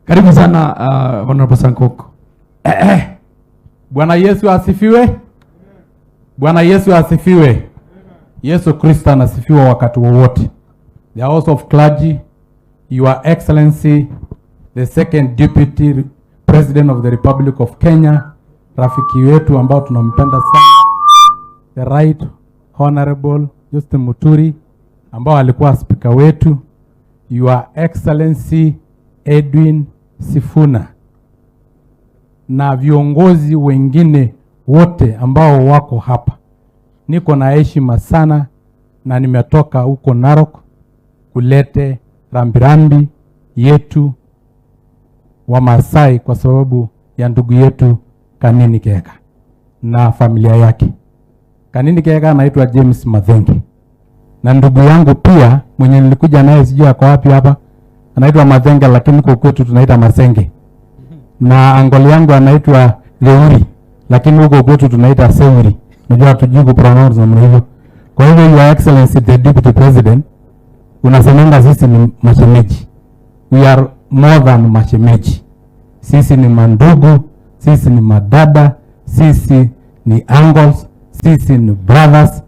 Karibu sana Honorable Sankok. Bwana Yesu asifiwe. Bwana Yesu asifiwe. Yesu Kristo anasifiwa wakati wowote. The House of Clergy, Your Excellency, the Second Deputy President of the Republic of Kenya, rafiki wetu ambao tunampenda sana, the Right Honorable Justin Muturi, ambao alikuwa speaker wetu, Your Excellency Edwin Sifuna, na viongozi wengine wote ambao wako hapa. Niko na heshima sana na nimetoka huko Narok kulete rambirambi yetu wa Masai kwa sababu ya ndugu yetu Kanini Kega na familia yake. Kanini Kega anaitwa James Mathengi. Na ndugu yangu pia mwenye nilikuja naye sijui ako wapi hapa, anaitwa Mathenga lakini kwa kwetu tunaita Masenge. Na angoli yangu anaitwa Leuri lakini huko kwetu tunaita Seuri. Najua tujui kupronounce namna hivyo. Kwa hivyo Your Excellency the Deputy President, unasemanga sisi ni mashemeji. We are more than mashemeji. Sisi ni mandugu, sisi ni madada, sisi ni uncles, sisi ni brothers,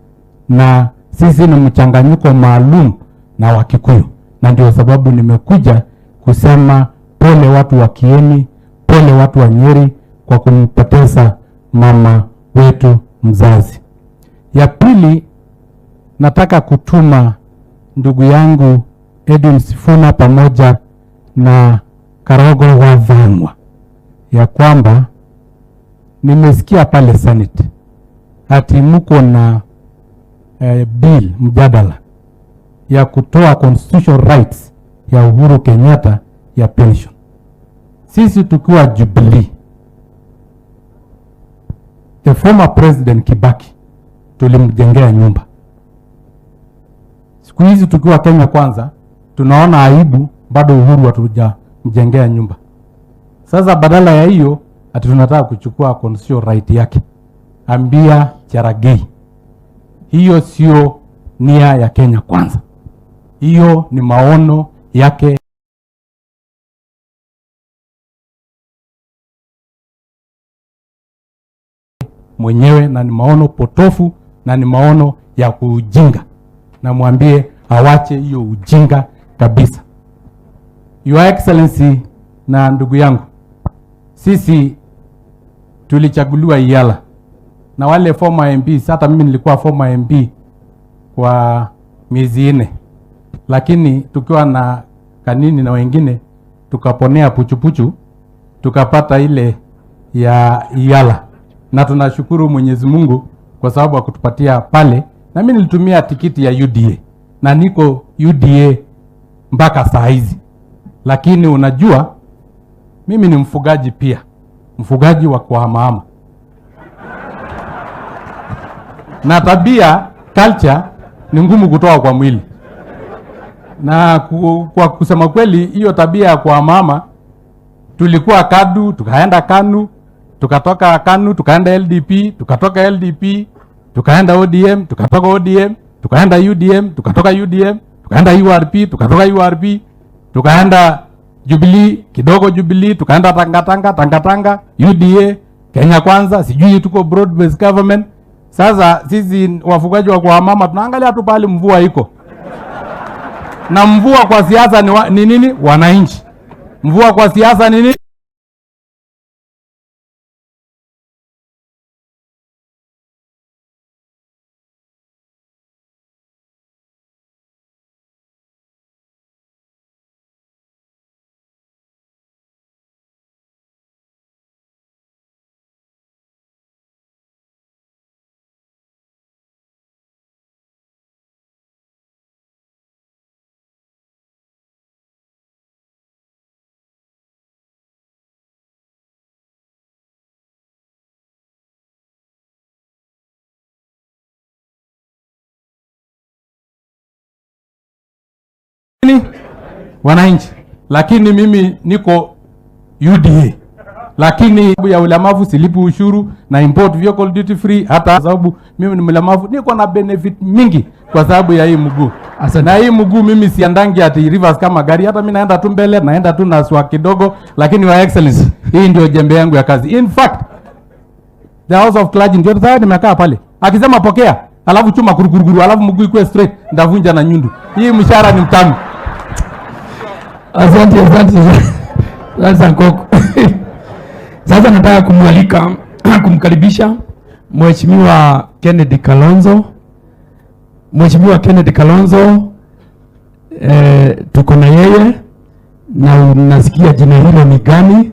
na sisi ni mchanganyiko maalum na Wakikuyu. Na ndio sababu nimekuja kusema pole watu wa Kieni, pole watu wa Nyeri kwa kumpoteza mama wetu mzazi. Ya pili, nataka kutuma ndugu yangu Edwin Sifuna pamoja na Karogo Wathang'wa ya kwamba nimesikia pale Senate ati mko na bill mjadala ya kutoa constitutional rights ya Uhuru Kenyatta ya pension. Sisi tukiwa Jubilee, the former president Kibaki tulimjengea nyumba. Siku hizi tukiwa Kenya Kwanza tunaona aibu bado Uhuru hatujamjengea nyumba. Sasa badala ya hiyo ati tunataka kuchukua constitutional right yake. Ambia Cherargei, hiyo sio nia ya Kenya Kwanza. Hiyo ni maono yake mwenyewe na ni maono potofu na ni maono ya kujinga. Na mwambie awache hiyo ujinga kabisa. Your Excellency na ndugu yangu, sisi tulichaguliwa Iyala na wale former MPs, hata mimi nilikuwa former MP kwa miezi 4. Lakini tukiwa na Kanini na wengine tukaponea puchupuchu tukapata ile ya Iyala. Na tunashukuru Mwenyezi Mungu kwa sababu akutupatia pale, na mimi nilitumia tikiti ya UDA na niko UDA mpaka saa hizi. Lakini unajua mimi ni mfugaji pia, mfugaji wa kuhamahama. Na tabia culture ni ngumu kutoa kwa mwili. Na kwa kusema kweli hiyo tabia ya kuhamahama, tulikuwa KADU, tukaenda KANU, tukatoka KANU, tukaenda LDP, tukatoka LDP, tukaenda ODM, tukatoka ODM, tukaenda UDM, tukatoka UDM, tukaenda URP, tukatoka URP, tukaenda Jubilee, kidogo Jubilee, tukaenda Tanga, UDA, Kenya Kwanza, sijui tuko broad based government. Sasa sisi wafugaji wa kuhamahama tunaangalia tu pale mvua iko. Na mvua kwa siasa ni nini? Wananchi. Mvua kwa siasa ni nini? Wananchi. Lakini mimi niko UDA. Lakini ya ulemavu silipi ushuru na import vehicle duty free, hata sababu mimi ni mlemavu niko na benefit mingi kwa sababu ya hii mguu. Asante. Na hii mguu mimi siandangi ati reverse kama gari, hata mimi naenda tu mbele, naenda tu na swa kidogo, lakini Your Excellency, hii ndio jembe yangu ya kazi. In fact, the House of Clergy ndio tayari nimekaa pale. Akisema pokea, alafu chuma kuruguru, alafu mguu ikuwe straight, ndavunja na nyundu. Hii mshahara ni mtamu. Asante. Sasa Nkoko. Sasa nataka kumkaribisha Mheshimiwa Kennedy Kalonzo. Mheshimiwa Kennedy Kalonzo, tuko na yeye na unasikia jina hilo ni gani?